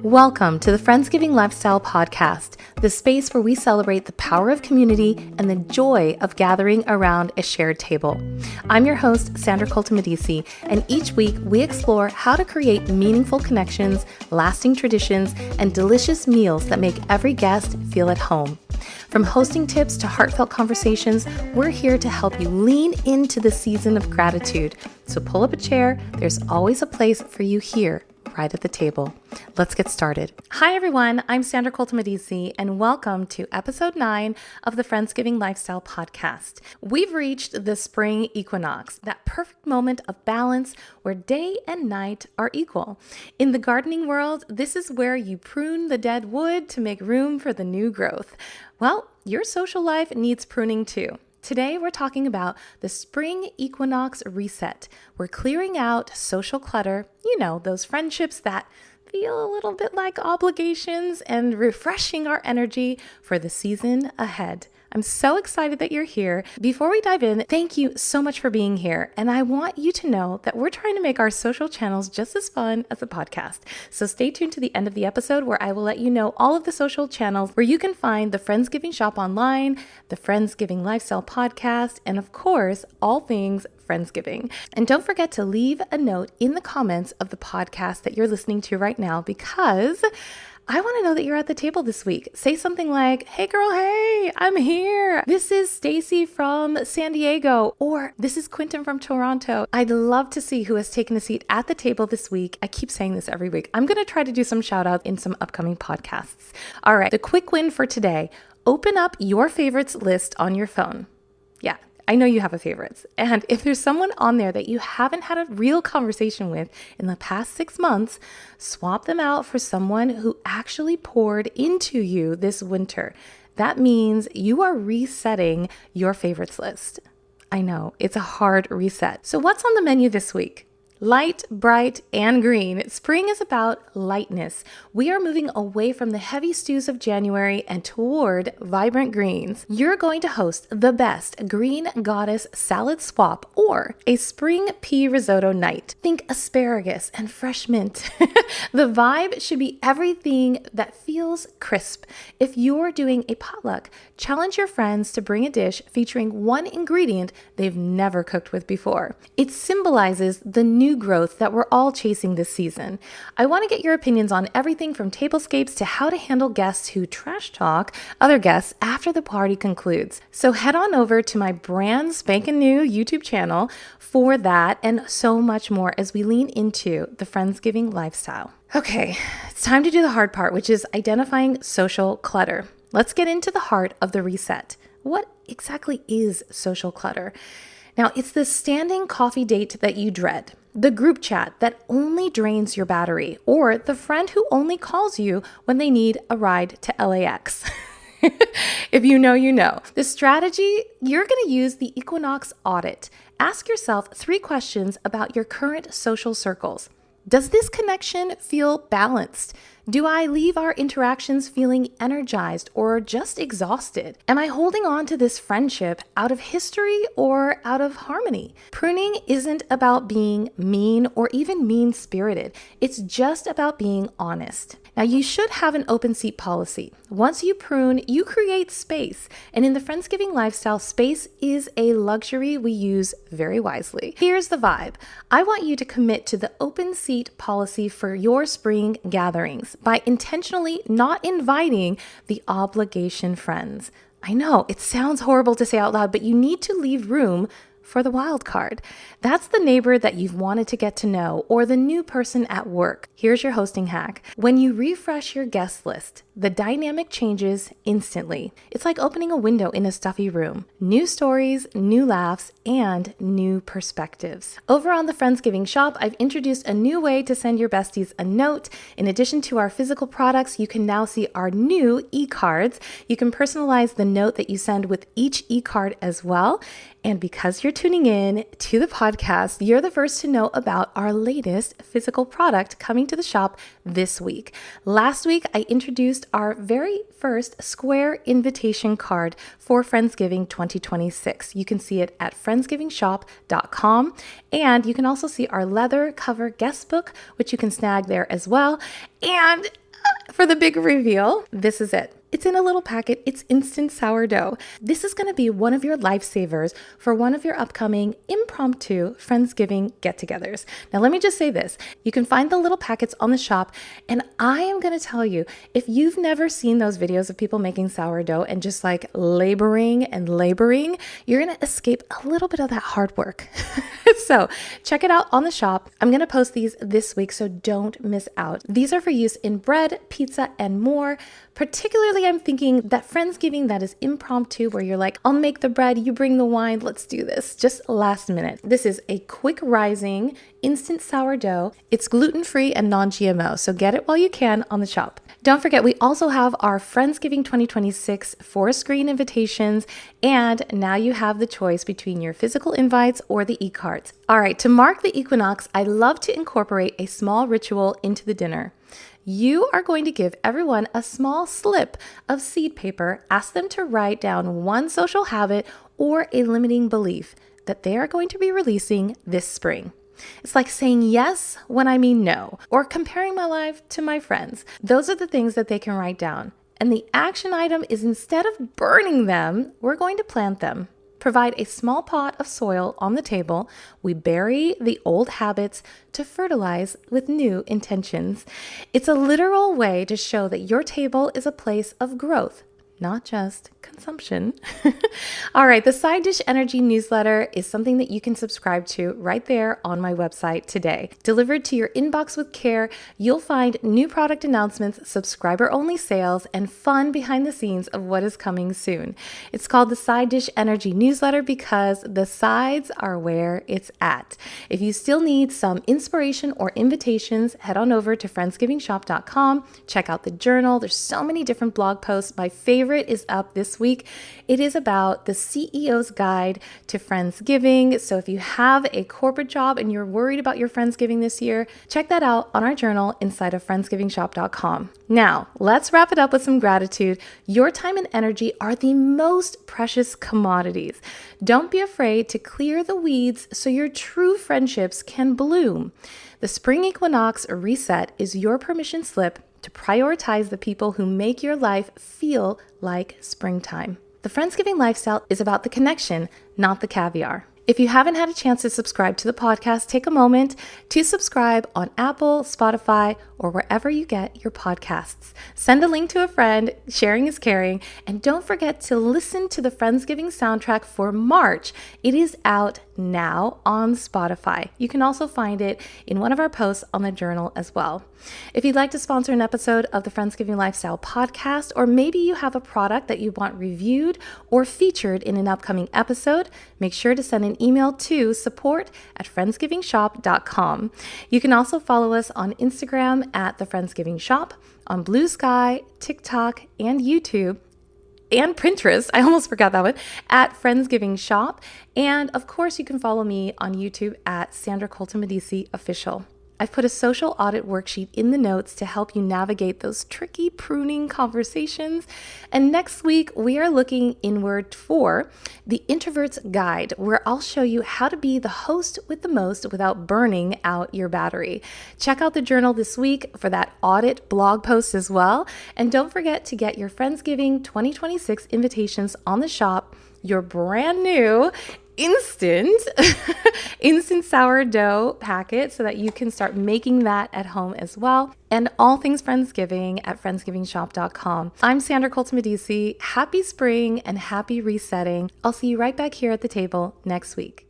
Welcome to the Friendsgiving Lifestyle Podcast, the space where we celebrate the power of community and the joy of gathering around a shared table. I'm your host, Sandra Colton-Medici, and each week we explore how to create meaningful connections, lasting traditions, and delicious meals that make every guest feel at home. From hosting tips to heartfelt conversations, we're here to help you lean into the season of gratitude. So pull up a chair, there's always a place for you here, right at the table. Let's get started. Hi everyone, I'm Sandra Colton-Medici and welcome to episode 9 of the Friendsgiving Lifestyle Podcast. We've reached the spring equinox, that perfect moment of balance where day and night are equal. In the gardening world, this is where you prune the dead wood to make room for the new growth. Well, your social life needs pruning too. Today, we're talking about the spring equinox reset. We're clearing out social clutter, those friendships that feel a little bit like obligations, and refreshing our energy for the season ahead. I'm so excited that you're here. Before we dive in, thank you so much for being here. And I want you to know that we're trying to make our social channels just as fun as the podcast. So stay tuned to the end of the episode where I will let you know all of the social channels where you can find the Friendsgiving shop online, the Friendsgiving Lifestyle Podcast, and of course, all things Friendsgiving. And don't forget to leave a note in the comments of the podcast that you're listening to right now, because I want to know that you're at the table this week. Say something like, hey girl, hey, I'm here. This is Stacy from San Diego, or this is Quentin from Toronto. I'd love to see who has taken a seat at the table this week. I keep saying this every week. I'm going to try to do some shout outs in some upcoming podcasts. All right, the quick win for today. Open up your favorites list on your phone. Yeah, I know you have a favorites. And if there's someone on there that you haven't had a real conversation with in the past 6 months, swap them out for someone who actually poured into you this winter. That means you are resetting your favorites list. I know, it's a hard reset. So what's on the menu this week? Light, bright, and green. Spring is about lightness. We are moving away from the heavy stews of January and toward vibrant greens. You're going to host the best green goddess salad swap or a spring pea risotto night. Think asparagus and fresh mint. The vibe should be everything that feels crisp. If you're doing a potluck, challenge your friends to bring a dish featuring one ingredient they've never cooked with before. It symbolizes the new growth that we're all chasing this season. I want to get your opinions on everything from tablescapes to how to handle guests who trash talk other guests after the party concludes. So head on over to my brand spanking new YouTube channel for that and so much more as we lean into the Friendsgiving lifestyle. Okay, it's time to do the hard part, which is identifying social clutter. Let's get into the heart of the reset. What exactly is social clutter? Now, it's the standing coffee date that you dread, the group chat that only drains your battery, or the friend who only calls you when they need a ride to LAX. If you know, you know. The strategy, you're going to use the Equinox audit. Ask yourself 3 questions about your current social circles. Does this connection feel balanced? Do I leave our interactions feeling energized or just exhausted? Am I holding on to this friendship out of history or out of harmony? Pruning isn't about being mean or even mean-spirited. It's just about being honest. Now, you should have an open seat policy. Once you prune, you create space. And in the Friendsgiving lifestyle, space is a luxury we use very wisely. Here's the vibe. I want you to commit to the open seat policy for your spring gatherings by intentionally not inviting the obligation friends. I know it sounds horrible to say out loud, but you need to leave room for the wild card. That's the neighbor that you've wanted to get to know or the new person at work. Here's your hosting hack. When you refresh your guest list, the dynamic changes instantly. It's like opening a window in a stuffy room. New stories, new laughs, and new perspectives. Over on the Friendsgiving shop, I've introduced a new way to send your besties a note. In addition to our physical products, you can now see our new e-cards. You can personalize the note that you send with each e-card as well. And because you're tuning in to the podcast, you're the first to know about our latest physical product coming to the shop this week. Last week, I introduced our very first square invitation card for Friendsgiving 2026. You can see it at friendsgivingshop.com. And you can also see our leather cover guest book, which you can snag there as well. And For the big reveal, this is it. It's in a little packet. It's instant sourdough. This is going to be one of your lifesavers for one of your upcoming impromptu Friendsgiving get-togethers. Now, let me just say this. You can find the little packets on the shop, and I am going to tell you, if you've never seen those videos of people making sourdough and just like laboring, you're going to escape a little bit of that hard work. So check it out on the shop. I'm going to post these this week, so don't miss out. These are for use in bread, pizza, and more. Particularly, I'm thinking that Friendsgiving that is impromptu, where you're like, I'll make the bread, you bring the wine, let's do this, just last minute. This is a quick rising instant sourdough. It's gluten-free and non-GMO, so get it while you can on the shop. Don't forget, we also have our Friendsgiving 2026 4-screen invitations, and now you have the choice between your physical invites or the e-cards. All right, to mark the equinox, I love to incorporate a small ritual into the dinner. You are going to give everyone a small slip of seed paper, ask them to write down one social habit or a limiting belief that they are going to be releasing this spring. It's like saying yes when I mean no, or comparing my life to my friends. Those are the things that they can write down. And the action item is, instead of burning them, we're going to plant them. Provide a small pot of soil on the table. We bury the old habits to fertilize with new intentions. It's a literal way to show that your table is a place of growth, not just consumption. All right, the Side Dish Energy newsletter is something that you can subscribe to right there on my website today. Delivered to your inbox with care, you'll find new product announcements, subscriber-only sales, and fun behind the scenes of what is coming soon. It's called the Side Dish Energy newsletter because the sides are where it's at. If you still need some inspiration or invitations, head on over to friendsgivingshop.com. Check out the journal. There's so many different blog posts. My favorite is up this week. It is about the CEO's guide to Friendsgiving. So if you have a corporate job and you're worried about your Friendsgiving this year, check that out on our journal inside of friendsgivingshop.com. Now, let's wrap it up with some gratitude. Your time and energy are the most precious commodities. Don't be afraid to clear the weeds so your true friendships can bloom. The Spring Equinox Reset is your permission slip to prioritize the people who make your life feel like springtime. The Friendsgiving lifestyle is about the connection, not the caviar. If you haven't had a chance to subscribe to the podcast, take a moment to subscribe on Apple, Spotify, or wherever you get your podcasts. Send a link to a friend. Sharing is caring. And don't forget to listen to the Friendsgiving soundtrack for March. It is out now on Spotify. You can also find it in one of our posts on the journal as well. If you'd like to sponsor an episode of the Friendsgiving Lifestyle podcast, or maybe you have a product that you want reviewed or featured in an upcoming episode, make sure to send an email to support@friendsgivingshop.com. You can also follow us on Instagram at the Friendsgiving Shop, on Blue Sky, TikTok, and YouTube, and Pinterest, I almost forgot that one, at Friendsgiving Shop. And of course, you can follow me on YouTube at Sandra Colton-Medici Official. I've put a social audit worksheet in the notes to help you navigate those tricky pruning conversations. And next week, we are looking inward for the Introvert's Guide, where I'll show you how to be the host with the most without burning out your battery. Check out the journal this week for that audit blog post as well. And don't forget to get your Friendsgiving 2026 invitations on the shop, your brand new instant sourdough packet, so that you can start making that at home as well. And all things Friendsgiving at friendsgivingshop.com. I'm Sandra Colton-Medici. Happy spring and happy resetting. I'll see you right back here at the table next week.